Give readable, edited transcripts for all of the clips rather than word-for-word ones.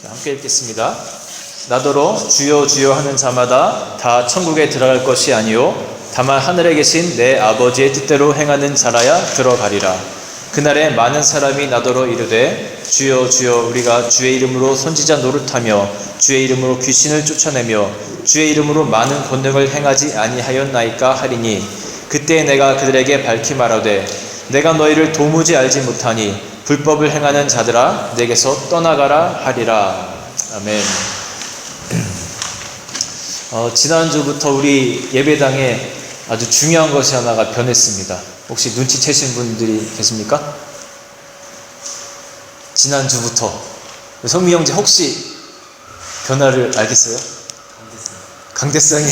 함께 읽겠습니다. 나더러 주여 주여 하는 자마다 다 천국에 들어갈 것이 아니요 다만 하늘에 계신 내 아버지의 뜻대로 행하는 자라야 들어가리라. 그날에 많은 사람이 나더러 이르되 주여 주여 우리가 주의 이름으로 선지자 노릇하며 주의 이름으로 귀신을 쫓아내며 주의 이름으로 많은 권능을 행하지 아니하였나이까 하리니 그때 내가 그들에게 밝히 말하되 내가 너희를 도무지 알지 못하니 불법을 행하는 자들아 내게서 떠나가라 하리라. 아멘. 지난주부터 우리 예배당에 아주 중요한 것이 하나가 변했습니다. 혹시 눈치채신 분들이 계십니까? 지난주부터 성미 형제 혹시 변화를 알겠어요? 강대상이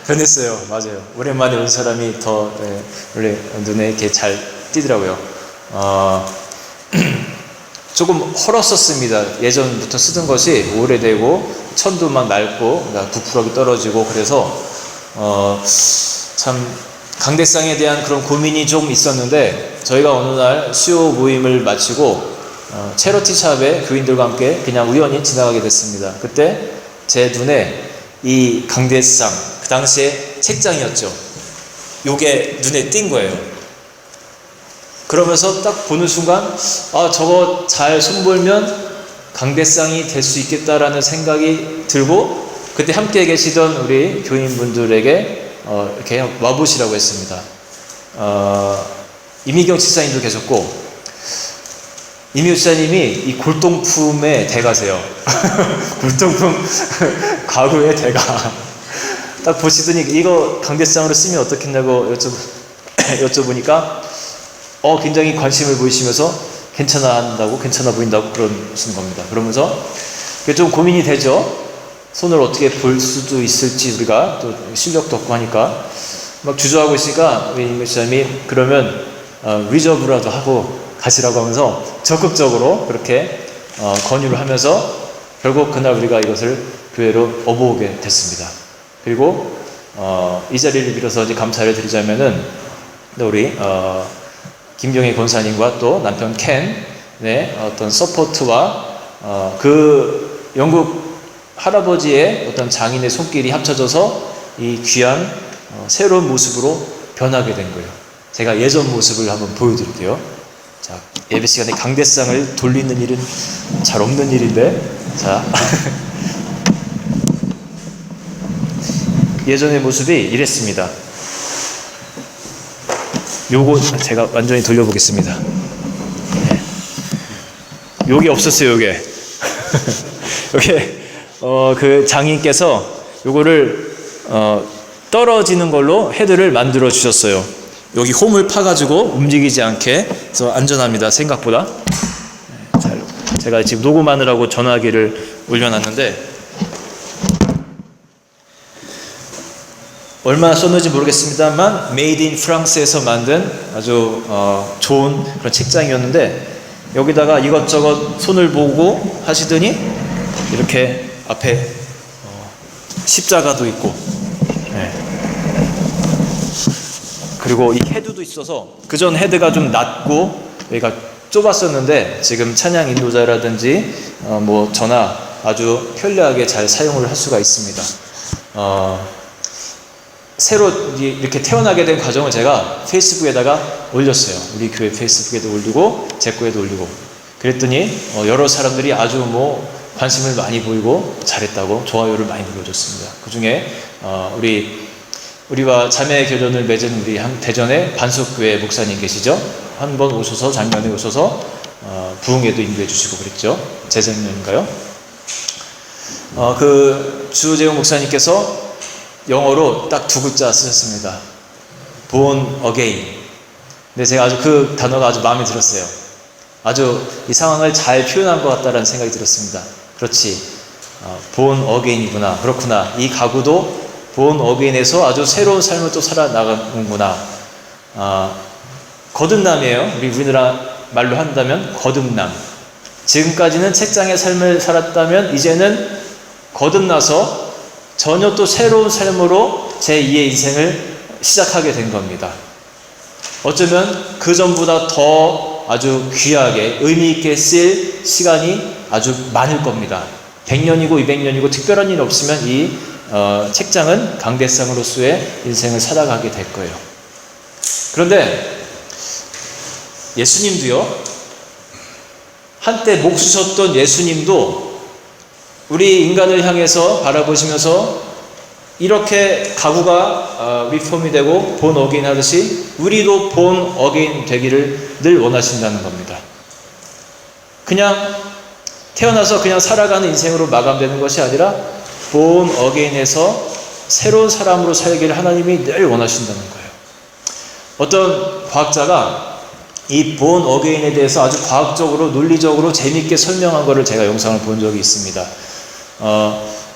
변했어요. 맞아요. 오랜만에 온 사람이 더 원래 눈에 이렇게 잘 띄더라고요. 조금 헐었었습니다. 예전부터 쓰던 것이 오래되고 천도 막 낡고 부풀어기 떨어지고 그래서 참 강대상에 대한 그런 고민이 좀 있었는데 저희가 어느 날 수요 모임을 마치고 체러티 샵에 교인들과 함께 그냥 우연히 지나가게 됐습니다. 그때 제 눈에 이 강대상, 그 당시에 책장이었죠. 요게 눈에 띈 거예요. 그러면서 딱 보는 순간 저거 잘 손볼면 강대상이 될 수 있겠다라는 생각이 들고 그때 함께 계시던 우리 교인분들에게 이렇게 와보시라고 했습니다. 이미경 집사님도 계셨고 이미경 집사님이 이 골동품의 대가세요. 골동품 가구의 대가. 딱 보시더니 이거 강대상으로 쓰면 어떻겠냐고 여쭤보니까 굉장히 관심을 보이시면서 괜찮아 한다고, 괜찮아 보인다고 그러시는 겁니다. 그러면서 그게 좀 고민이 되죠. 손을 어떻게 볼 수도 있을지 우리가 또 실력도 없고 하니까 막 주저하고 있으니까 우리 임목사님이 그러면 리저브라도 하고 가시라고 하면서 적극적으로 그렇게 권유를 하면서 결국 그날 우리가 이것을 교회로 업어오게 됐습니다. 그리고 이 자리를 빌어서 이제 감사를 드리자면은 우리 김경희 권사님과 또 남편 켄의 어떤 서포트와 그 영국 할아버지의 어떤 장인의 손길이 합쳐져서 이 귀한 새로운 모습으로 변하게 된 거예요. 제가 예전 모습을 한번 보여드릴게요. 자, 예배 시간에 강대상을 돌리는 일은 잘 없는 일인데, 자, 예전의 모습이 이랬습니다. 요거 제가 완전히 돌려보겠습니다. 네. 요게 없었어요. 요게 요게 그 장인께서 요거를 떨어지는 걸로 헤드를 만들어 주셨어요. 여기 홈을 파가지고 움직이지 않게 해서 안전합니다. 생각보다. 제가 지금 녹음하느라고 전화기를 올려놨는데 얼마나 썼는지 모르겠습니다만 메이드 인 프랑스에서 만든 아주 좋은 그런 책장이었는데 여기다가 이것저것 손을 보고 하시더니 이렇게 앞에 십자가도 있고 그리고 이 헤드도 있어서 그전 헤드가 좀 낮고 여기가 좁았었는데 지금 찬양 인도자라든지 뭐 저나 아주 편리하게 잘 사용을 할 수가 있습니다. 새로 이렇게 태어나게 된 과정을 제가 페이스북에다가 올렸어요. 우리 교회 페이스북에도 올리고 제 거에도 올리고 그랬더니 여러 사람들이 아주 뭐 관심을 많이 보이고 잘했다고 좋아요를 많이 눌러줬습니다. 그 중에 우리와 자매 교련을 맺은 우리 대전의 반석교회 목사님 계시죠? 한번 오셔서 작년에 오셔서 부흥회도 인도해 주시고 그랬죠. 재작년인가요? 그 주재용 목사님께서 영어로 딱 두 글자 쓰셨습니다. Born again. 근데 제가 아주 그 단어가 아주 마음에 들었어요. 아주 이 상황을 잘 표현한 것 같다는 생각이 들었습니다. 그렇지. Born again이구나. 그렇구나. 이 가구도 Born again에서 아주 새로운 삶을 또 살아나가는구나. 거듭남이에요. 우리나라 말로 한다면 거듭남. 지금까지는 책장의 삶을 살았다면 이제는 거듭나서 전혀 또 새로운 삶으로 제2의 인생을 시작하게 된 겁니다. 어쩌면 그 전보다 더 아주 귀하게 의미 있게 쓸 시간이 아주 많을 겁니다. 100년이고 200년이고 특별한 일 없으면 이 책장은 강대상으로서의 인생을 살아가게 될 거예요. 그런데 예수님도요, 한때 목 쑤셨던 예수님도 우리 인간을 향해서 바라보시면서 이렇게 가구가 리폼이 되고 본 어게인 하듯이 우리도 본 어게인 되기를 늘 원하신다는 겁니다. 그냥 태어나서 그냥 살아가는 인생으로 마감되는 것이 아니라 본 어게인에서 새로운 사람으로 살기를 하나님이 늘 원하신다는 거예요. 어떤 과학자가 이 본 어게인에 대해서 아주 과학적으로 논리적으로 재미있게 설명한 것을 제가 영상을 본 적이 있습니다.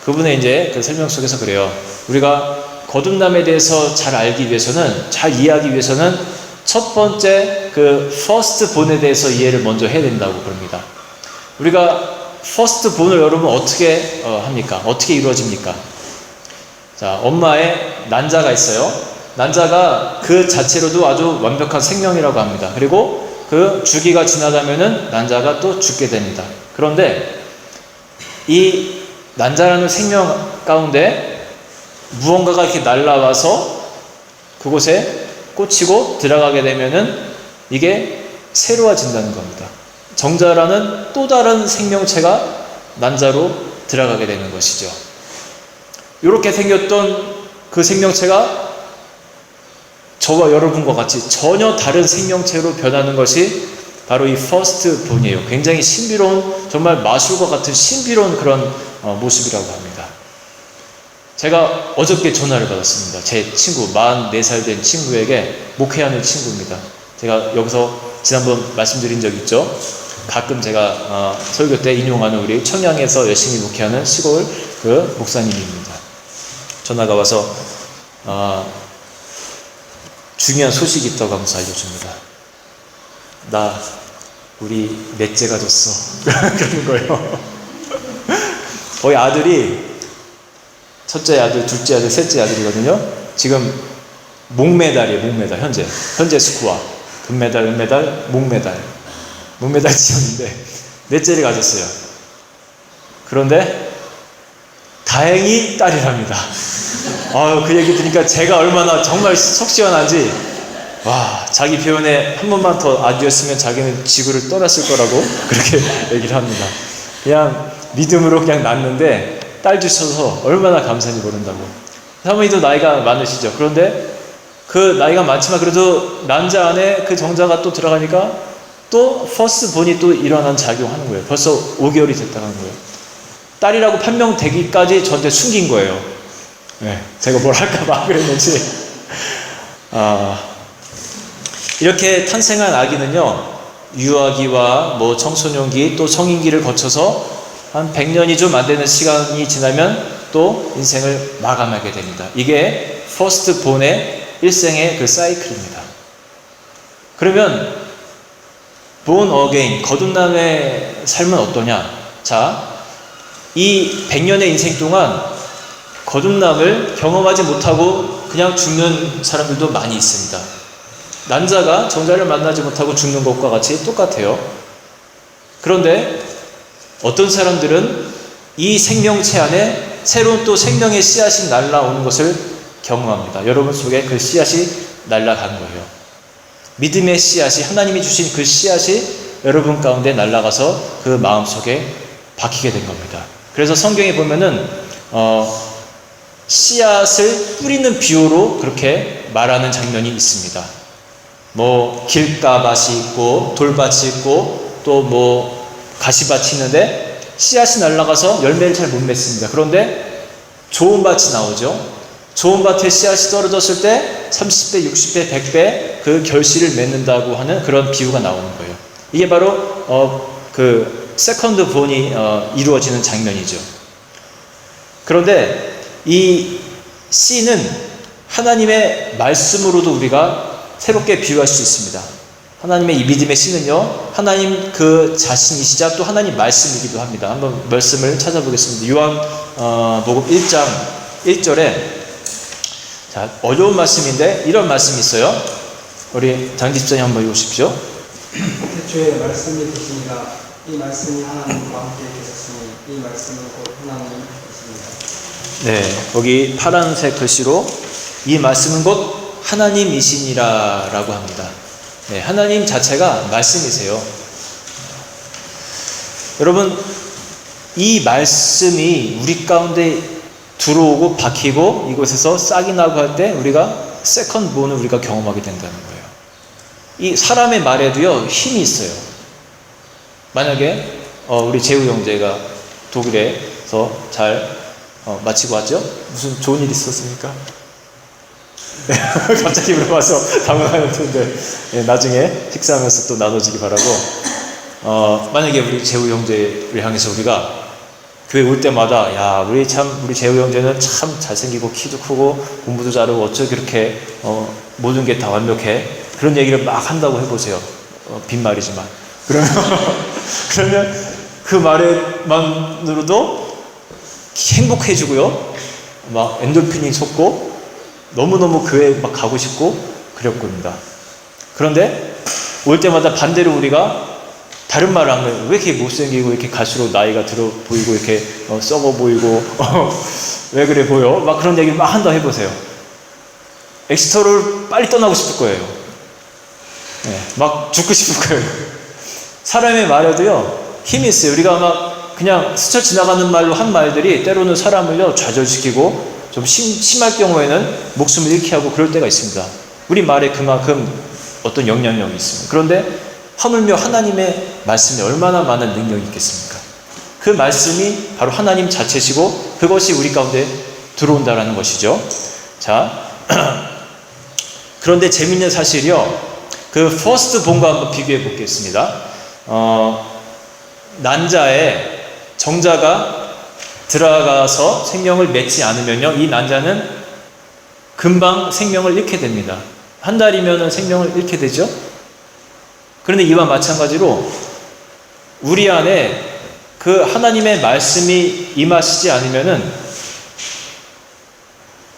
그분의 이제 그 설명 속에서 그래요. 우리가 거듭남에 대해서 잘 알기 위해서는, 잘 이해하기 위해서는 첫 번째 그 퍼스트 본에 대해서 이해를 먼저 해야 된다고 그럽니다. 우리가 퍼스트 본을 여러분 어떻게 합니까? 어떻게 이루어집니까? 자, 엄마의 난자가 있어요. 난자가 그 자체로도 아주 완벽한 생명이라고 합니다. 그리고 그 주기가 지나가면은 난자가 또 죽게 됩니다. 그런데 이 난자라는 생명 가운데 무언가가 이렇게 날라와서 그곳에 꽂히고 들어가게 되면은 이게 새로워진다는 겁니다. 정자라는 또 다른 생명체가 난자로 들어가게 되는 것이죠. 이렇게 생겼던 그 생명체가 저와 여러분과 같이 전혀 다른 생명체로 변하는 것이 바로 이 퍼스트 본이에요. 굉장히 신비로운, 정말 마술과 같은 신비로운 그런 모습이라고 합니다. 제가 어저께 전화를 받았습니다. 제 친구, 44살 된 친구에게, 목회하는 친구입니다. 제가 여기서 지난번 말씀드린 적 있죠? 가끔 제가 설교 때 인용하는 우리 청양에서 열심히 목회하는 시골 그 목사님입니다. 전화가 와서 중요한 소식이 있다고 하면서 알려줍니다. 나 우리 넷째가 졌어. 그러는 거예요. 거의 아들이 첫째 아들, 둘째 아들, 셋째 아들이거든요. 지금 목메달이에요. 목메달. 현재 스코어 금메달, 은메달, 목메달 지었는데 넷째를 가졌어요. 그런데 다행히 딸이랍니다. 그 얘기 들으니까 제가 얼마나 정말 속 시원한지, 와, 자기 표현에 한 번만 더 아디였으면 자기는 지구를 떠났을 거라고 그렇게 얘기를 합니다. 그냥 믿음으로 그냥 낳는데 딸 주셔서 얼마나 감사한지 모른다고. 사모님도 나이가 많으시죠. 그런데 그 나이가 많지만 그래도 난자 안에 그 정자가 또 들어가니까 또 퍼스트 본이 또 일어난 작용하는 거예요. 벌써 5개월이 됐다는 거예요. 딸이라고 판명되기까지 저한테 숨긴 거예요. 네, 제가 뭘 할까봐 그랬는지. 이렇게 탄생한 아기는요, 유아기와 뭐 청소년기 또 성인기를 거쳐서 한 100년이 좀 안 되는 시간이 지나면 또 인생을 마감하게 됩니다. 이게 퍼스트 본의 일생의 그 사이클입니다. 그러면 본 어게인, 거듭남의 삶은 어떠냐? 자, 이 100년의 인생 동안 거듭남을 경험하지 못하고 그냥 죽는 사람들도 많이 있습니다. 난자가 정자를 만나지 못하고 죽는 것과 같이 똑같아요. 그런데 어떤 사람들은 이 생명체 안에 새로운 또 생명의 씨앗이 날아오는 것을 경험합니다. 여러분 속에 그 씨앗이 날아간 거예요. 믿음의 씨앗이, 하나님이 주신 그 씨앗이 여러분 가운데 날아가서 그 마음속에 박히게 된 겁니다. 그래서 성경에 보면은 씨앗을 뿌리는 비유로 그렇게 말하는 장면이 있습니다. 뭐 길가밭이 있고 돌밭이 있고 또 뭐 가시밭이 있는데 씨앗이 날아가서 열매를 잘 못 맺습니다. 그런데 좋은 밭이 나오죠. 좋은 밭에 씨앗이 떨어졌을 때 30배, 60배, 100배 그 결실을 맺는다고 하는 그런 비유가 나오는 거예요. 이게 바로 그 세컨드 본이 이루어지는 장면이죠. 그런데 이 씨는 하나님의 말씀으로도 우리가 새롭게 비유할 수 있습니다. 하나님의 이 믿음의 씨는요, 하나님 그 자신이시자 또 하나님 말씀이기도 합니다. 한번 말씀을 찾아보겠습니다. 요한복음 1장 1절에, 자, 어려운 말씀인데 이런 말씀이 있어요. 우리 장집사님 한번 읽으십시오. 태초에 말씀이 계시니라. 이 말씀이 하나님과 함께 계셨으니 이 말씀은 곧 하나님이십니다. 네, 거기 파란색 글씨로 이 말씀은 곧 하나님이시니라 라고 합니다. 네, 하나님 자체가 말씀이세요. 여러분, 이 말씀이 우리 가운데 들어오고 박히고 이곳에서 싹이 나고 할 때 우리가 세컨드 본을 우리가 경험하게 된다는 거예요. 이 사람의 말에도요 힘이 있어요. 만약에 우리 재우 형제가 독일에서 잘 마치고 왔죠? 무슨 좋은 일 있었습니까? 갑자기 물어봐서 당황할 텐데 나중에 식사하면서 또 나눠주기 바라고. 만약에 우리 재우 형제를 향해서 우리가 교회 올 때마다 야 우리 재우 형제는 참 잘생기고 키도 크고 공부도 잘하고 어쩌 그렇게 모든 게 다 완벽해, 그런 얘기를 막 한다고 해보세요. 빈말이지만 그러면 그 말에만으로도 행복해지고요, 막 엔돌핀이 솟고 너무너무 교회에 막 가고 싶고 그럴 겁니다. 그런데 올 때마다 반대로 우리가 다른 말을 하면 왜 이렇게 못생기고 이렇게 갈수록 나이가 들어 보이고 이렇게 썩어 보이고 왜 그래 보여? 막 그런 얘기를 막 한다 해보세요. 엑스터를 빨리 떠나고 싶을 거예요. 네, 막 죽고 싶을 거예요. 사람의 말에도요 힘이 있어요. 우리가 막 그냥 스쳐 지나가는 말로 한 말들이 때로는 사람을요 좌절시키고 좀 심할 경우에는 목숨을 잃게 하고 그럴 때가 있습니다. 우리 말에 그만큼 어떤 영향력이 있습니다. 그런데 하물며 하나님의 말씀에 얼마나 많은 능력이 있겠습니까? 그 말씀이 바로 하나님 자체시고 그것이 우리 가운데 들어온다라는 것이죠. 자, 그런데 재미있는 사실이요, 그 퍼스트 본과 한번 비교해 보겠습니다. 난자에 정자가 들어가서 생명을 맺지 않으면요, 이 난자는 금방 생명을 잃게 됩니다. 한 달이면 생명을 잃게 되죠. 그런데 이와 마찬가지로 우리 안에 그 하나님의 말씀이 임하시지 않으면은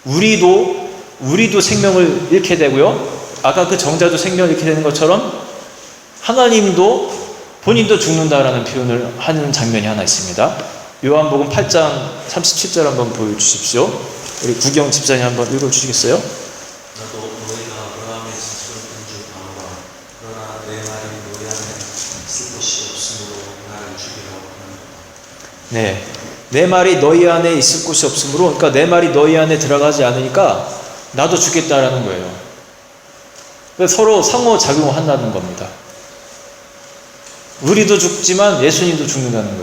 우리도 생명을 잃게 되고요, 아까 그 정자도 생명을 잃게 되는 것처럼 하나님도 본인도 죽는다라는 표현을 하는 장면이 하나 있습니다. 요한복음 8장 37절 한번 보여주십시오. 우리 구경 집사님 한번 읽어주시겠어요? 나도 너희가 아브라함의 지식을 본줄 아노라. 그러나 내 말이 너희 안에 있을 곳이 없으므로 나를 죽이라고 하는. 네, 내 말이 너희 안에 있을 곳이 없으므로, 그러니까 내 말이 너희 안에 들어가지 않으니까 나도 죽겠다라는 거예요. 그래서 서로 상호작용을 한다는 겁니다. 우리도 죽지만 예수님도 죽는다는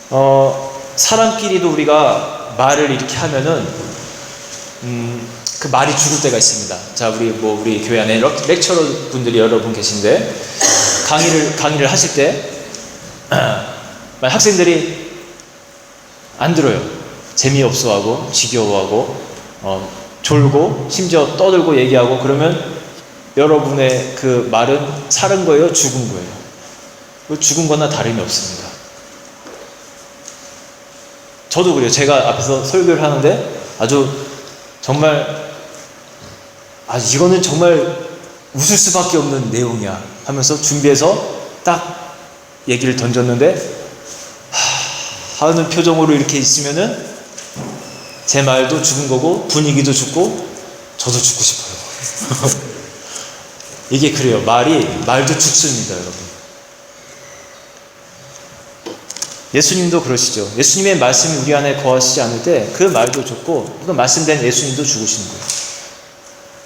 거예요. 사람끼리도 우리가 말을 이렇게 하면은 그 말이 죽을 때가 있습니다. 자, 우리 교회 안에 렉처러 분들이 여러분 계신데 강의를 하실 때 학생들이 안 들어요. 재미없어하고 지겨워하고 졸고 심지어 떠들고 얘기하고 그러면 여러분의 그 말은 살은 거예요, 죽은 거예요? 죽은 거나 다름이 없습니다. 저도 그래요. 제가 앞에서 설교를 하는데 아주 정말 이거는 정말 웃을 수밖에 없는 내용이야 하면서 준비해서 딱 얘기를 던졌는데 하는 표정으로 이렇게 있으면은 제 말도 죽은 거고 분위기도 죽고 저도 죽고 싶어요. 이게 그래요. 말도 죽습니다, 여러분. 예수님도 그러시죠. 예수님의 말씀이 우리 안에 거하시지 않을 때 그 말도 죽고 그 말씀된 예수님도 죽으시는 거예요.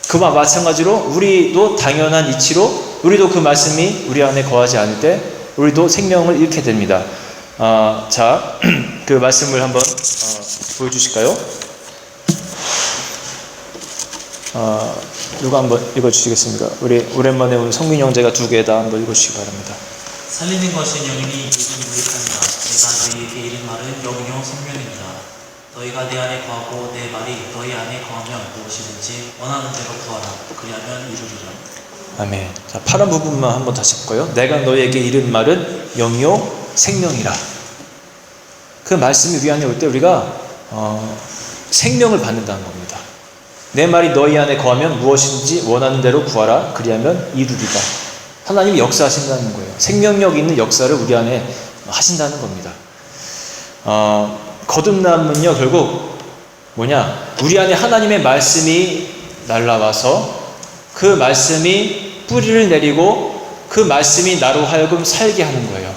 그와 마찬가지로 우리도 당연한 이치로 우리도 그 말씀이 우리 안에 거하지 않을 때 우리도 생명을 잃게 됩니다. 자, 그 말씀을 한번 보여주실까요? 누가 한번 읽어주시겠습니까? 우리 오랜만에 온 성민 형제가 두 개 다 한번 읽어주시기 바랍니다. 살리는 것은 영이니 이것은 유익합니다. 내가 너희에게 이른 말은 영이요 생명입니다. 너희가 내 안에 거하고 내 말이 너희 안에 거하면 무엇이든지 원하는 대로 구하라. 그리하면 이루리라. 아멘. 자, 파란 부분만 한번 다시 볼까요? 내가 너희에게 이른 말은 영이요 생명이라. 그 말씀이 우리 안에 올 때 우리가 생명을 받는다는 겁니다. 내 말이 너희 안에 거하면 무엇인지 원하는 대로 구하라. 그리하면 이루리라. 하나님이 역사하신다는 거예요. 생명력 있는 역사를 우리 안에 하신다는 겁니다. 거듭남은요, 결국 뭐냐? 우리 안에 하나님의 말씀이 날라와서 그 말씀이 뿌리를 내리고 그 말씀이 나로 하여금 살게 하는 거예요.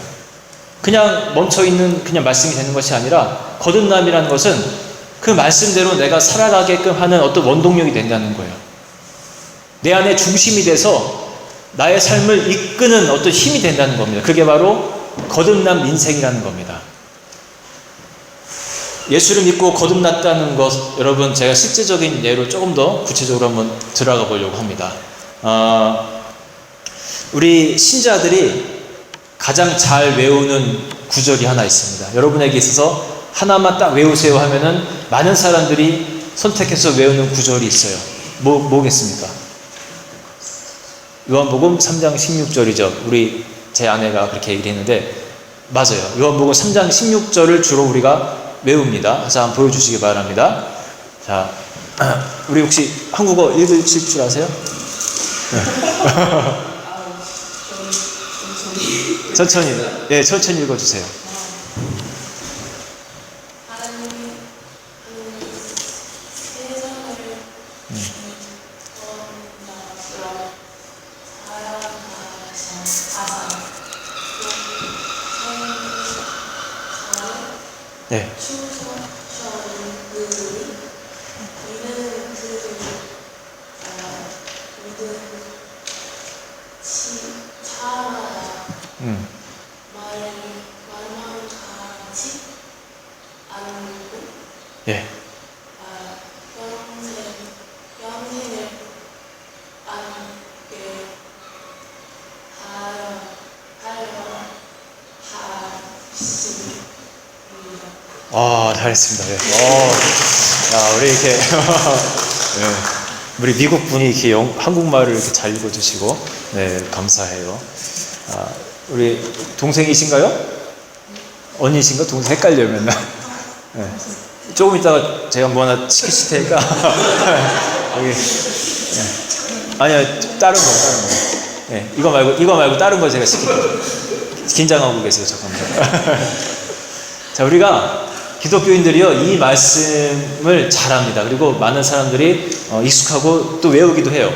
그냥 멈춰있는 그냥 말씀이 되는 것이 아니라 거듭남이라는 것은 그 말씀대로 내가 살아가게끔 하는 어떤 원동력이 된다는 거예요. 내 안에 중심이 돼서 나의 삶을 이끄는 어떤 힘이 된다는 겁니다. 그게 바로 거듭남 인생이라는 겁니다. 예수를 믿고 거듭났다는 것, 여러분 제가 실제적인 예로 조금 더 구체적으로 한번 들어가 보려고 합니다. 우리 신자들이 가장 잘 외우는 구절이 하나 있습니다. 여러분에게 있어서 하나만 딱 외우세요 하면은 많은 사람들이 선택해서 외우는 구절이 있어요. 뭐겠습니까? 요한복음 3장 16절이죠. 제 아내가 그렇게 얘기를 했는데 맞아요. 요한복음 3장 16절을 주로 우리가 외웁니다. 그래서 한번 보여주시기 바랍니다. 자, 우리 혹시 한국어 읽으실 줄 아세요? 네. 천천히, 네, 천천히 읽어주세요. 하나님이 세상을 처음으로 사랑하사 네. 예. 영생을 함께 하십니다. 잘했습니다. 네. 야, 우리 이렇게 네. 우리 미국 분이 이렇게 한국말을 이렇게 잘 읽어주시고, 네, 감사해요. 우리 동생이신가요? 언니신가? 동생 헷갈려요 맨날. 네. 조금 이따가 제가 뭐 하나 시키실 테니까 여기. 네. 아니요, 다른 거. 네, 이거 말고 다른 거 제가 시킬게요. 긴장하고 계세요, 잠깐만. 자, 우리가 기독교인들이요, 이 말씀을 잘합니다. 그리고 많은 사람들이 익숙하고 또 외우기도 해요.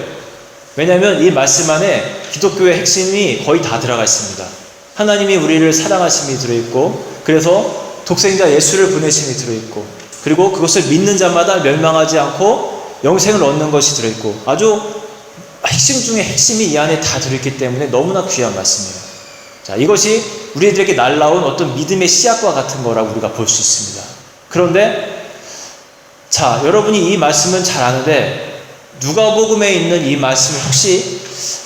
왜냐하면 이 말씀 안에 기독교의 핵심이 거의 다 들어가 있습니다. 하나님이 우리를 사랑하심이 들어있고, 그래서 독생자 예수를 보내심이 들어있고, 그리고 그것을 믿는 자마다 멸망하지 않고 영생을 얻는 것이 들어있고, 아주 핵심 중에 핵심이 이 안에 다 들어있기 때문에 너무나 귀한 말씀이에요. 자, 이것이 우리들에게 날라온 어떤 믿음의 씨앗과 같은 거라고 우리가 볼 수 있습니다. 그런데 자, 여러분이 이 말씀은 잘 아는데 누가복음에 있는 이 말씀을 혹시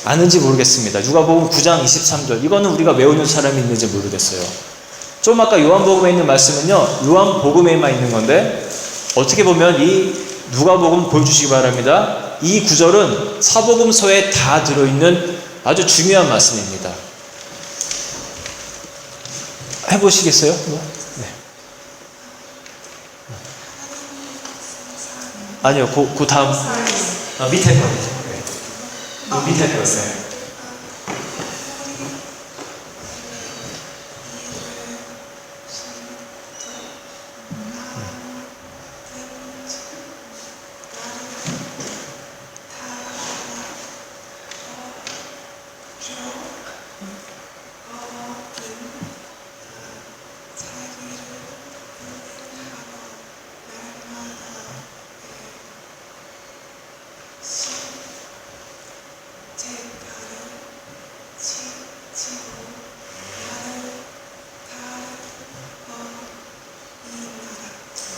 아는지 모르겠습니다. 누가복음 9장 23절, 이거는 우리가 외우는 사람이 있는지 모르겠어요. 좀 아까 요한복음에 있는 말씀은요, 요한복음에만 있는 건데 어떻게 보면 이 누가복음 보여주시기 바랍니다. 이 구절은 사복음서에 다 들어있는 아주 중요한 말씀입니다. 해보시겠어요? 네. 아니요, 그 다음 밑에 거. 네. 밑에 거였어요.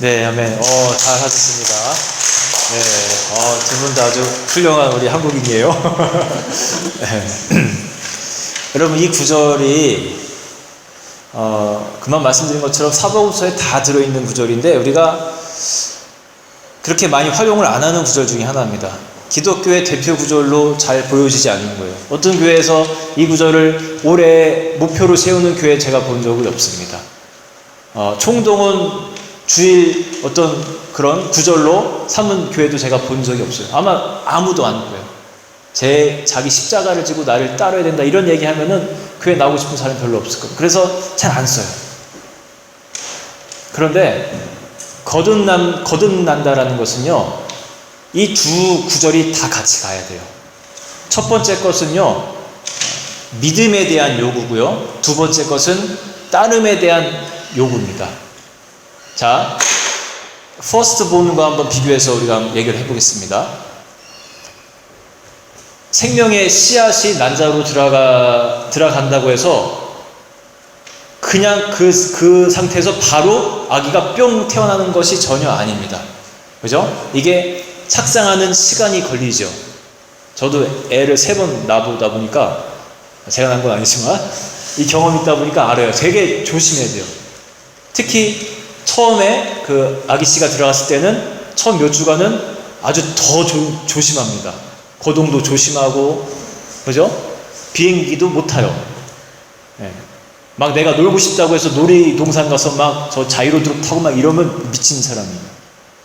네, 아멘. 잘 하셨습니다. 네, 두 분 다 아주 훌륭한 우리 한국인이에요. 네. 여러분, 이 구절이, 그만 말씀드린 것처럼 사복음서에 다 들어있는 구절인데, 우리가 그렇게 많이 활용을 안 하는 구절 중에 하나입니다. 기독교의 대표 구절로 잘 보여지지 않는 거예요. 어떤 교회에서 이 구절을 올해 목표로 세우는 교회 제가 본 적이 없습니다. 총동원 주일 어떤 그런 구절로 삼은 교회도 제가 본 적이 없어요. 아마 아무도 안 거예요. 자기 십자가를 지고 나를 따라야 된다 이런 얘기 하면은 교회 나오고 싶은 사람이 별로 없을 거예요. 그래서 잘 안 써요. 그런데 거듭난다라는 것은요, 이 두 구절이 다 같이 가야 돼요. 첫 번째 것은요, 믿음에 대한 요구고요. 두 번째 것은 따름에 대한 요구입니다. 자, 퍼스트본과 한번 비교해서 우리가 얘기를 해보겠습니다. 생명의 씨앗이 난자로 들어간다고 해서 그냥 그 상태에서 바로 아기가 뿅 태어나는 것이 전혀 아닙니다. 그죠? 이게 착상하는 시간이 걸리죠. 저도 애를 3번 낳아보다 보니까, 제가 낳은 건 아니지만 이 경험이 있다 보니까 알아요. 되게 조심해야 돼요. 특히 처음에 그 아기씨가 들어갔을 때는 처음 몇 주간은 아주 더 조심합니다. 거동도 조심하고, 그죠? 비행기도 못 타요. 네. 막 내가 놀고 싶다고 해서 놀이동산 가서 막 저 자이로드롭 타고 막 이러면 미친 사람이에요.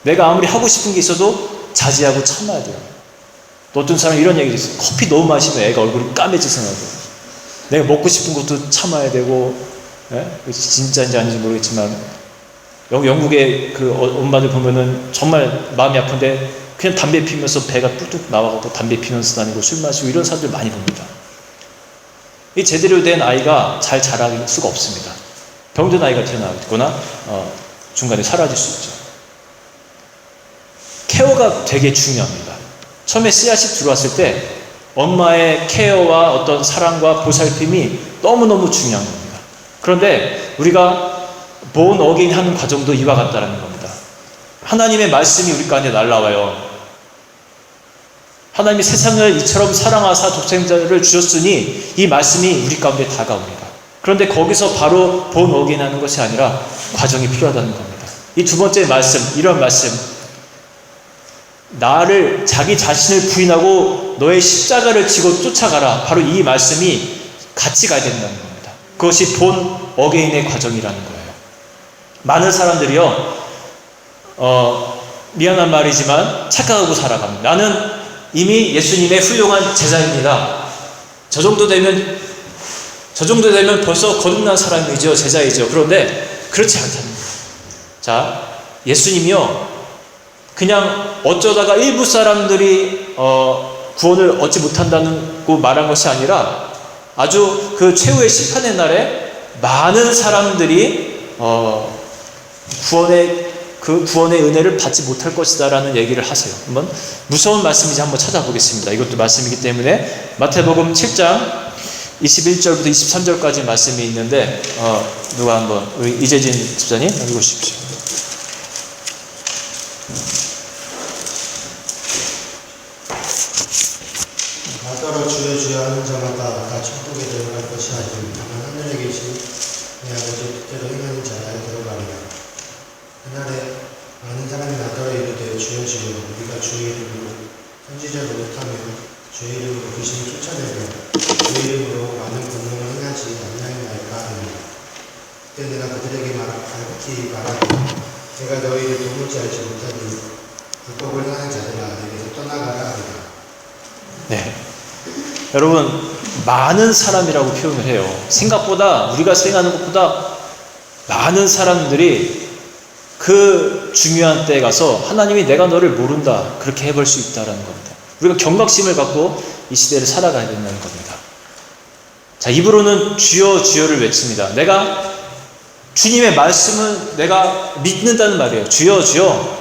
내가 아무리 하고 싶은 게 있어도 자제하고 참아야 돼요. 또 어떤 사람이 이런 얘기도 있어요. 커피 너무 마시면 애가 얼굴이 까매져서 나고, 내가 먹고 싶은 것도 참아야 되고, 예? 진짜인지 아닌지 모르겠지만, 영국의 그 엄마들 보면은 정말 마음이 아픈데 그냥 담배 피면서 배가 뚝뚝 나와갖고 담배 피면서 다니고 술 마시고 이런 사람들 많이 봅니다. 이 제대로 된 아이가 잘 자랄 수가 없습니다. 병든 아이가 태어나거나 중간에 사라질 수 있죠. 케어가 되게 중요합니다. 처음에 씨앗이 들어왔을 때 엄마의 케어와 어떤 사랑과 보살핌이 너무너무 중요한 겁니다. 그런데 우리가 born again 하는 과정도 이와 같다는 겁니다. 하나님의 말씀이 우리 가운데 날라와요. 하나님이 세상을 이처럼 사랑하사 독생자를 주셨으니 이 말씀이 우리 가운데 다가옵니다. 그런데 거기서 바로 born again 하는 것이 아니라 과정이 필요하다는 겁니다. 이 두 번째 말씀, 이런 말씀, 나를, 자기 자신을 부인하고 너의 십자가를 지고 쫓아가라. 바로 이 말씀이 같이 가야 된다는 겁니다. 그것이 born again의 과정이라는 거예요. 많은 사람들이요, 미안한 말이지만 착각하고 살아갑니다. 나는 이미 예수님의 훌륭한 제자입니다. 저 정도 되면 벌써 거듭난 사람이죠. 제자이죠. 그런데 그렇지 않다는 거예요. 자, 예수님이요, 그냥 어쩌다가 일부 사람들이 구원을 얻지 못한다고 말한 것이 아니라 아주 그 최후의 심판의 날에 많은 사람들이 구원의 은혜를 받지 못할 것이다라는 얘기를 하세요. 한번 무서운 말씀인지 한번 찾아보겠습니다. 이것도 말씀이기 때문에 마태복음 7장 21절부터 23절까지 말씀이 있는데 누가 한번 우리 이재진 집사님 읽으십시오. 나더러 주여 주여 하는 자마다 다 천국에 들어갈 것이 아닙니다. 다만 하늘에 계신 내 아버지 뜻대로 행하는 자라에 들어가리라. 그날에 많은 사람이 나더러 이르되 주여 주여 우리가 주의 이름으로 선지자 노릇하며 주의 이름으로 귀신을 쫓아내며 주의 이름으로 많은 권능을 행하지 아니하였나이까 하리라. 그때 내가 그들에게 밝히 말하기를 내가 너희를 도무지 알지 못하니 불법을 행하는 자들아 내게서 떠나가라 하리라. 네, 여러분, 많은 사람이라고 표현을 해요. 생각보다, 우리가 생각하는 것보다 많은 사람들이 그 중요한 때에 가서 하나님이 내가 너를 모른다 그렇게 해볼 수 있다는 겁니다. 우리가 경각심을 갖고 이 시대를 살아가야 된다는 겁니다. 자, 입으로는 주여 주여를 외칩니다. 내가 주님의 말씀은 내가 믿는다는 말이에요. 주여 주여,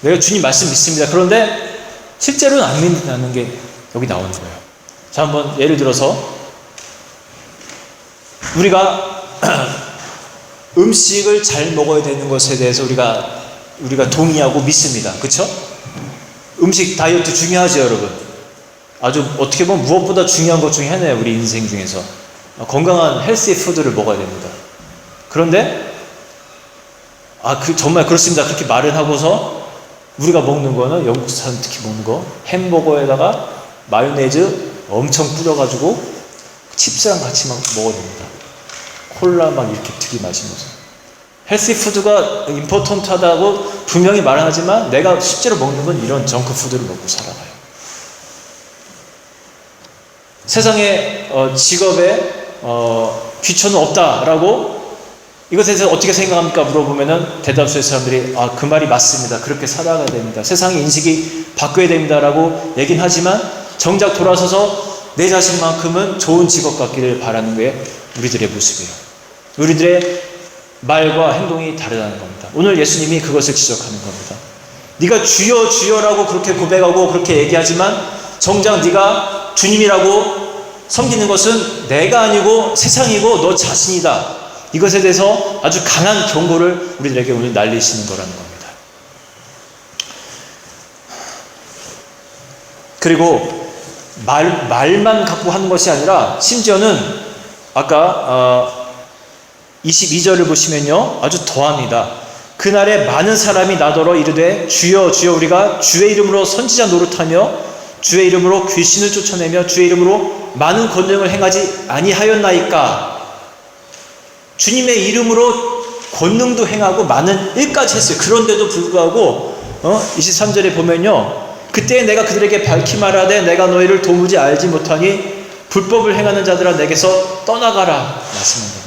내가 주님 말씀 믿습니다. 그런데 실제로는 안 믿는다는 게 여기 나오는 거예요. 자, 한번 예를 들어서 우리가 음식을 잘 먹어야 되는 것에 대해서 우리가 동의하고 믿습니다. 그렇죠? 음식 다이어트 중요하죠, 여러분. 아주 어떻게 보면 무엇보다 중요한 것 중에 하나예요. 우리 인생 중에서 건강한 헬시 푸드를 먹어야 됩니다. 그런데 정말 그렇습니다. 그렇게 말을 하고서 우리가 먹는 거는, 영국 사람 특히 먹는 거, 햄버거에다가 마요네즈 엄청 뿌려가지고 칩스랑 같이 막 먹어야 됩니다. 콜라 막 이렇게 들이마시면서. 헬시푸드가 임포턴트하다고 분명히 말하지만 내가 실제로 먹는 건 이런 정크푸드를 먹고 살아가요. 세상에 직업에 귀천은 없다라고 이것에 대해서 어떻게 생각합니까? 물어보면은 대다수의 사람들이 그 말이 맞습니다. 그렇게 살아가야 됩니다. 세상의 인식이 바뀌어야 됩니다라고 얘기는 하지만 정작 돌아서서 내 자신만큼은 좋은 직업 갖기를 바라는 게 우리들의 모습이에요. 우리들의 말과 행동이 다르다는 겁니다. 오늘 예수님이 그것을 지적하는 겁니다. 네가 주여 주여라고 그렇게 고백하고 그렇게 얘기하지만 정작 네가 주님이라고 섬기는 것은 내가 아니고 세상이고 너 자신이다. 이것에 대해서 아주 강한 경고를 우리들에게 오늘 날리시는 거라는 겁니다. 그리고 말만 갖고 하는 것이 아니라 심지어는 아까 22절을 보시면요 아주 더합니다. 그날에 많은 사람이 나더러 이르되 주여 주여 우리가 주의 이름으로 선지자 노릇하며 주의 이름으로 귀신을 쫓아내며 주의 이름으로 많은 권능을 행하지 아니하였나이까. 주님의 이름으로 권능도 행하고 많은 일까지 했어요. 그런데도 불구하고 23절에 보면요 그때 내가 그들에게 밝히 말하되 내가 너희를 도무지 알지 못하니 불법을 행하는 자들아 내게서 떠나가라 말씀합니다.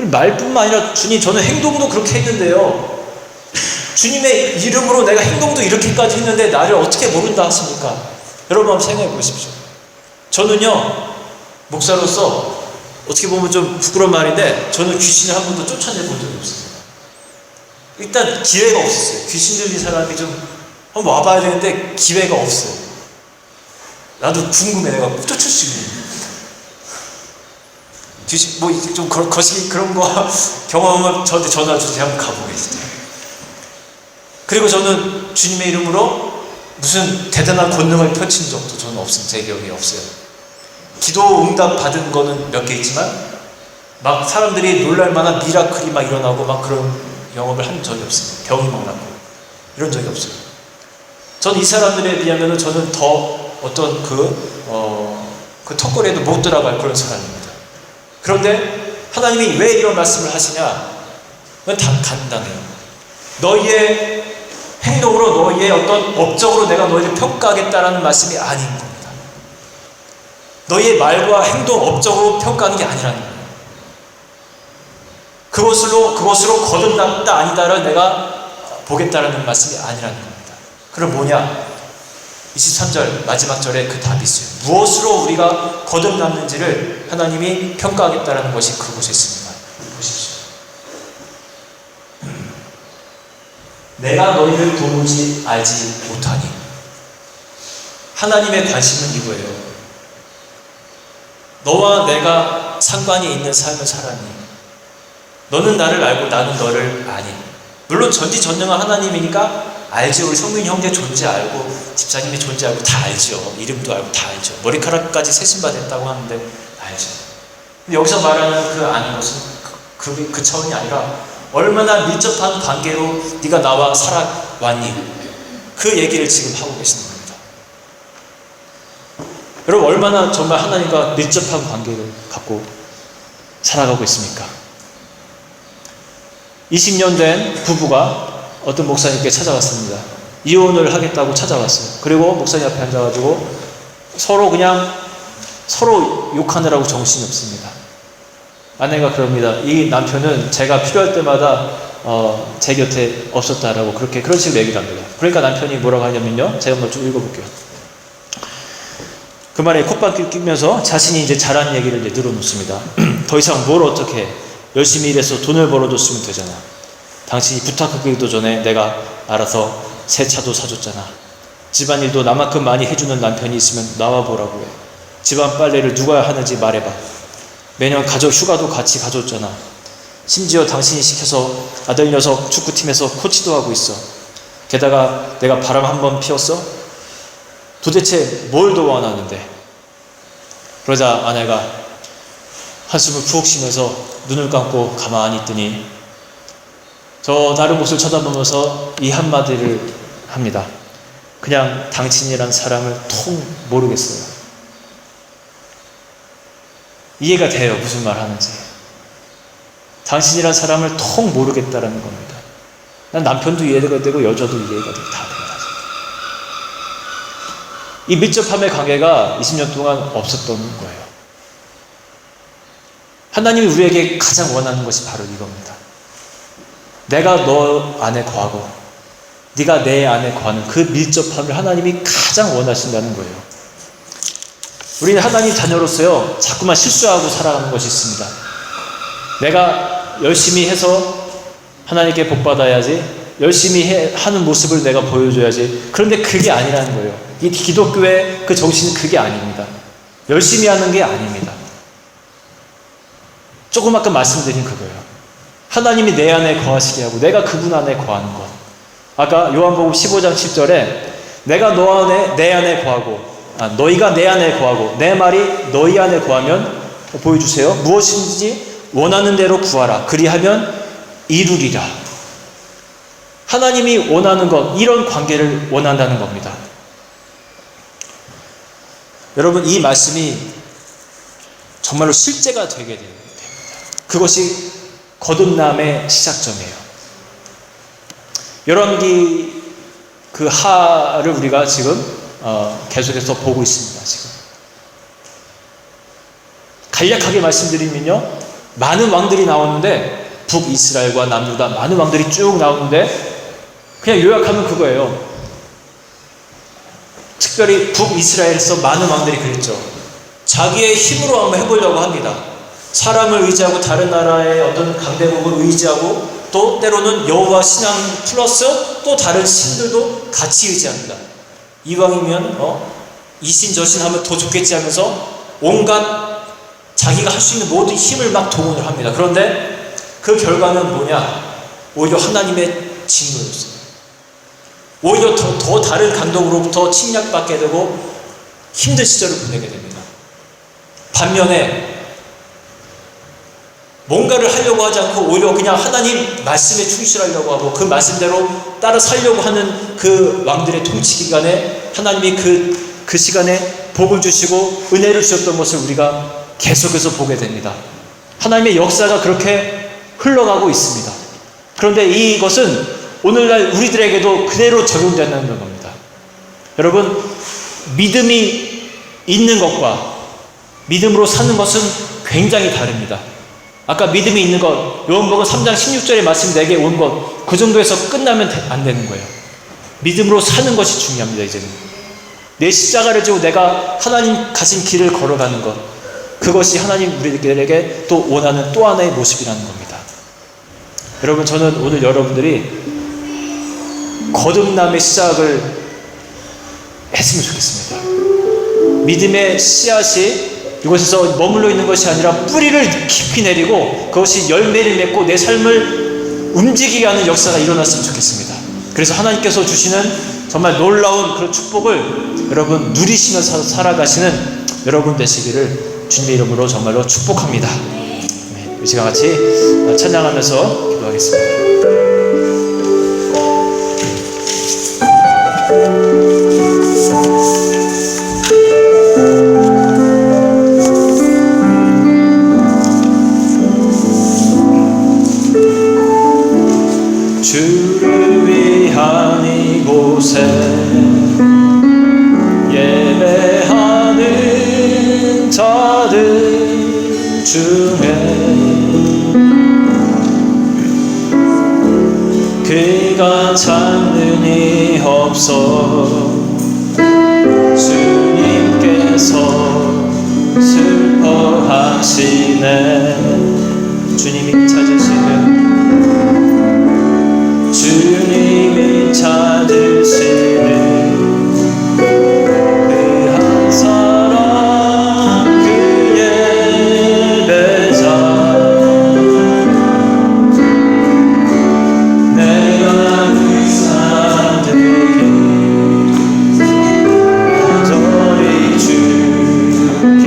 말뿐만 아니라 주님 저는 행동도 그렇게 했는데요 주님의 이름으로 내가 행동도 이렇게까지 했는데 나를 어떻게 모른다 하십니까? 여러분 한번 생각해 보십시오. 저는요 목사로서 어떻게 보면 좀 부끄러운 말인데 저는 귀신을 한 번도 쫓아내 본 적이 없습니다. 일단 기회가 없었어요. 귀신 들린 사람이 좀 한번 와봐야 되는데 기회가 없어요. 나도 궁금해. 내가 쫓을 수 있는 귀신 좀 거시기 그런 거 경험하면 저한테 전화 주세요. 한번 가보겠습니다. 그리고 저는 주님의 이름으로 무슨 대단한 권능을 펼친 적도 저는 없습니다. 제 기억이 없어요. 기도 응답 받은 거는 몇 개 있지만 막 사람들이 놀랄만한 미라클이 막 일어나고 막 그런 영업을 한 적이 없습니다. 병이 막 나고 이런 적이 없어요. 저는 이 사람들에 비하면 저는 더 어떤 그 턱걸이에도 못 들어갈 그런 사람입니다. 그런데 하나님이 왜 이런 말씀을 하시냐? 그건 다 간단해요. 너희의 행동으로 너희의 어떤 업적으로 내가 너희를 평가하겠다라는 말씀이 아닌 겁니다. 너희의 말과 행동, 업적으로 평가하는 게 아니라는 거예요. 그것으로 거듭났다 아니다를 내가 보겠다라는 말씀이 아니라는 겁니다. 그럼 뭐냐? 23절 마지막 절에 그 답이 있어요. 무엇으로 우리가 거듭났는지를 하나님이 평가하겠다라는 것이 그곳에 있습니다. 보십시오. 내가 너희를 도무지 알지 못하니. 하나님의 관심은 이거예요. 너와 내가 상관이 있는 삶을 살았니? 너는 나를 알고 나는 너를 아니. 물론 전지전능한 하나님이니까 알죠. 우리 성민 형제 존재 알고 집사님의 존재 알고 다 알죠. 이름도 알고 다 알죠. 머리카락까지 세신받았다고 하는데 알죠. 근데 여기서 말하는 그 아는 것은 그 차원이 아니라 얼마나 밀접한 관계로 네가 나와 살아왔니? 그 얘기를 지금 하고 계시는 겁니다. 여러분 얼마나 정말 하나님과 밀접한 관계를 갖고 살아가고 있습니까? 20년 된 부부가 어떤 목사님께 찾아왔습니다. 이혼을 하겠다고 찾아왔어요. 그리고 목사님 앞에 앉아가지고 서로 욕하느라고 정신이 없습니다. 아내가 그럽니다. 이 남편은 제가 필요할 때마다 제 곁에 없었다라고 그런 식으로 얘기를 합니다. 그러니까 남편이 뭐라고 하냐면요. 제가 한번 좀 읽어볼게요. 그 말에 콧방귀를 끼면서 자신이 이제 잘한 얘기를 이제 늘어놓습니다. 더 이상 뭘 어떻게 해. 열심히 일해서 돈을 벌어줬으면 되잖아. 당신이 부탁하기도 전에 내가 알아서 새 차도 사줬잖아. 집안일도 나만큼 많이 해주는 남편이 있으면 나와보라고 해. 집안 빨래를 누가 하는지 말해봐. 매년 가족 휴가도 같이 가줬잖아. 심지어 당신이 시켜서 아들 녀석 축구팀에서 코치도 하고 있어. 게다가 내가 바람 한 번 피웠어? 도대체 뭘 더 원하는데? 그러자 아내가 한숨을 푹 쉬면서 눈을 감고 가만히 있더니 저 다른 곳을 쳐다보면서 이 한마디를 합니다. 그냥 당신이란 사람을 통 모르겠어요. 이해가 돼요. 무슨 말 하는지. 당신이란 사람을 통 모르겠다라는 겁니다. 난 남편도 이해가 되고 여자도 이해가 되고 다 됩니다. 이 밀접함의 관계가 20년 동안 없었던 거예요. 하나님이 우리에게 가장 원하는 것이 바로 이겁니다. 내가 너 안에 거하고 네가 내 안에 거하는 그 밀접함을 하나님이 가장 원하신다는 거예요. 우리는 하나님 자녀로서요, 자꾸만 실수하고 살아가는 것이 있습니다. 내가 열심히 해서 하나님께 복받아야지, 열심히 하는 모습을 내가 보여줘야지. 그런데 그게 아니라는 거예요. 이 기독교의 그 정신은 그게 아닙니다. 열심히 하는 게 아닙니다. 조금 아까 말씀드린 그거예요. 하나님이 내 안에 거하시게 하고 내가 그분 안에 거하는 것. 아까 요한복음 15장 10절에 내가 내 안에 거하고 너희가 내 안에 거하고 내 말이 너희 안에 거하면 보여주세요. 무엇인지 원하는 대로 구하라. 그리하면 이루리라. 하나님이 원하는 것, 이런 관계를 원한다는 겁니다. 여러분, 이 말씀이 정말로 실제가 되게 됩니다. 그것이 거듭남의 시작점이에요. 열왕기 그 하를 우리가 지금 계속해서 보고 있습니다. 지금 간략하게 말씀드리면요, 많은 왕들이 나오는데 북이스라엘과 남유다 많은 왕들이 쭉 나오는데 그냥 요약하면 그거예요. 특별히 북이스라엘에서 많은 왕들이 그랬죠. 자기의 힘으로 한번 해보려고 합니다. 사람을 의지하고 다른 나라의 어떤 강대국을 의지하고 또 때로는 여호와 신앙 플러스 또 다른 신들도 같이 의지합니다. 이왕이면 이신 하면 더 좋겠지 하면서 온갖 자기가 할 수 있는 모든 힘을 막 동원을 합니다. 그런데 그 결과는 뭐냐? 오히려 하나님의 진노였어요. 오히려 더 다른 강독으로부터 침략받게 되고 힘든 시절을 보내게 됩니다. 반면에 뭔가를 하려고 하지 않고 오히려 그냥 하나님 말씀에 충실하려고 하고 그 말씀대로 따라 살려고 하는 그 왕들의 통치 기간에 하나님이 그 시간에 복을 주시고 은혜를 주셨던 것을 우리가 계속해서 보게 됩니다. 하나님의 역사가 그렇게 흘러가고 있습니다. 그런데 이것은 오늘날 우리들에게도 그대로 적용된다는 겁니다. 여러분, 믿음이 있는 것과 믿음으로 사는 것은 굉장히 다릅니다. 아까 믿음이 있는 것, 요한복음 3장 16절의 말씀 내게 온 것, 그 정도에서 끝나면 안 되는 거예요. 믿음으로 사는 것이 중요합니다. 이제는 내 십자가를 지고 내가 하나님 가신 길을 걸어가는 것, 그것이 하나님 우리들에게 또 원하는 또 하나의 모습이라는 겁니다. 여러분, 저는 오늘 여러분들이 거듭남의 시작을 했으면 좋겠습니다. 믿음의 씨앗이 이곳에서 머물러 있는 것이 아니라 뿌리를 깊이 내리고 그것이 열매를 맺고 내 삶을 움직이게 하는 역사가 일어났으면 좋겠습니다. 그래서 하나님께서 주시는 정말 놀라운 그런 축복을 여러분 누리시면서 살아가시는 여러분 되시기를 주님의 이름으로 정말로 축복합니다. 네, 이 시간 같이 찬양하면서 기도하겠습니다. 주를 위한 이곳에 예배하는 자들 중에 그가 찾는 이 없어 주님께서 슬퍼하시네. 주님이 찾으시는 주님이 찾으시는 그 한 사람 그 예배자 내가 그 사람들에게 저리 주게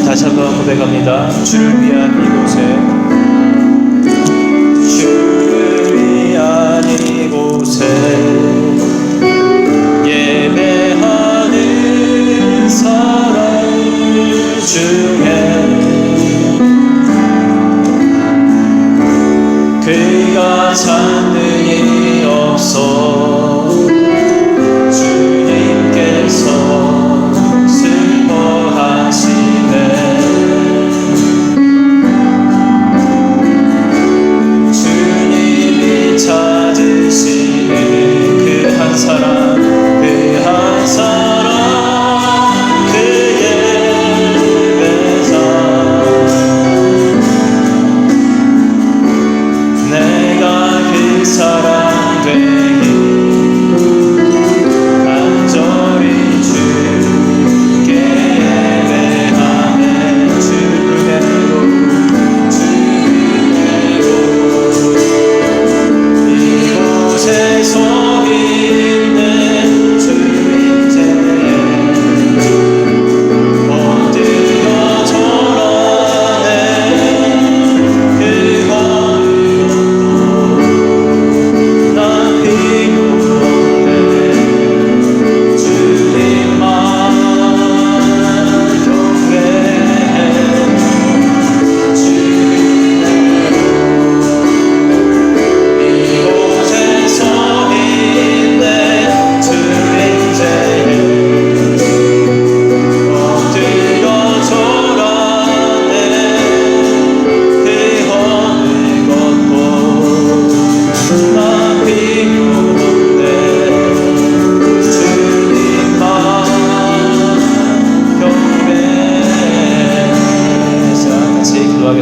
다시 한번 고백합니다. 주를 위한 이곳에 이곳에 예배하는 사람 중에 그가 찾는 이 없어 주님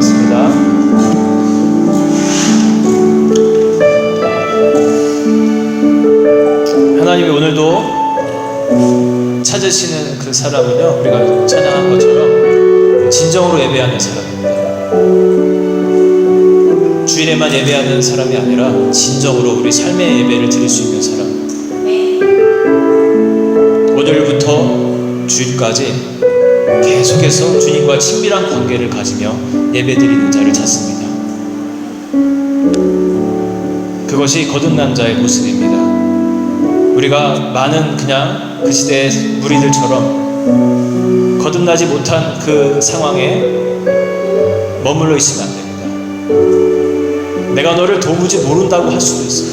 기도하겠습니다. 하나님이 오늘도 찾으시는 그 사람은요, 우리가 찬양한 것처럼 진정으로 예배하는 사람입니다. 주일에만 예배하는 사람이 아니라 진정으로 우리 삶의 예배를 드릴 수 있는 사람. 오늘부터 주일까지 계속해서 주님과 친밀한 관계를 가지며 예배드리는 자를 찾습니다. 그것이 거듭난 자의 모습입니다. 우리가 많은 그냥 그 시대의 무리들처럼 거듭나지 못한 그 상황에 머물러 있으면 안 됩니다. 내가 너를 도무지 모른다고 할 수도 있어요.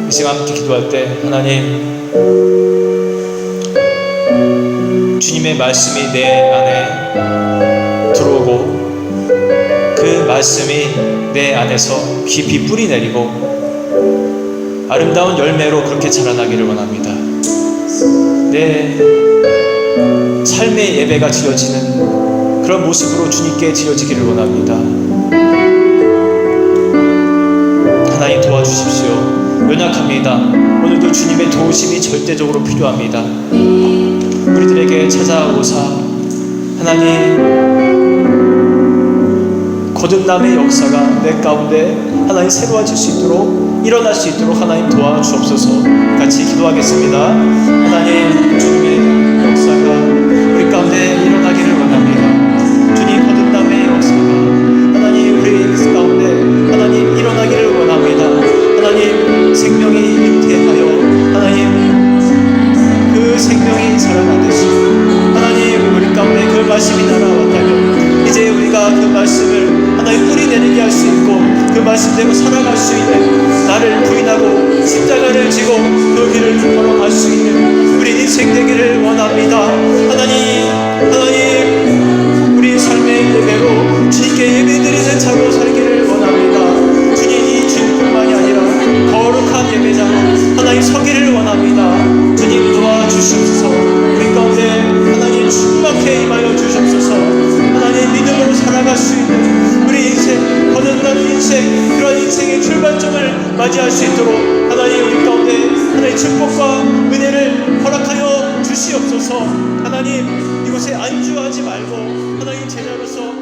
이 시간 함께 기도할 때 하나님, 주님의 말씀이 내 안에 들어오고 그 말씀이 내 안에서 깊이 뿌리 내리고 아름다운 열매로 그렇게 자라나기를 원합니다. 내 삶의 예배가 드려지는 그런 모습으로 주님께 드려지기를 원합니다. 하나님 도와주십시오. 연약합니다. 오늘도 주님의 도우심이 절대적으로 필요합니다. 우리들에게 찾아오사 하나님, 거듭남의 역사가 내 가운데 하나님 새로워질 수 있도록, 일어날 수 있도록 하나님 도와주옵소서. 같이 기도하겠습니다. 하나님, 주님의 역사가 우리 가운데 일어나기를 원합니다. 주님, 거듭남의 역사가 하나님 우리 가운데 하나님 일어나기를 원합니다. 하나님, 생명이 잉태하여 하나님 그 생명이 살아나듯이 하나님 우리 가운데 그 말씀이 날아왔다면 이제 우리가 그 말씀을 하나님 뿌리내리게 할 수 있고 그 말씀대로 살아갈 수 있는, 나를 부인하고 십자가를 지고 그 길을 걸어갈 수 있는 우리 인생 되기를 원합니다. 하나님, 우리 삶의 예배로 주님께 예배드리는 자로 살기를 원합니다. 주님, 이 주님뿐만이 아니라 거룩한 예배자로 하나님 서기를 원합니다. 주님 도와주시옵소서. 우리 가운데 하나님 충만케 임하여 주시옵소서. 하나님 믿음으로 살아갈 수 있는 우리 인생, 거듭난 인생, 그런 인생의 출발점을 맞이할 수 있도록 하나님 우리 가운데 하나님의 축복과 은혜를 허락하여 주시옵소서. 하나님, 이곳에 안주하지 말고 하나님 제자로서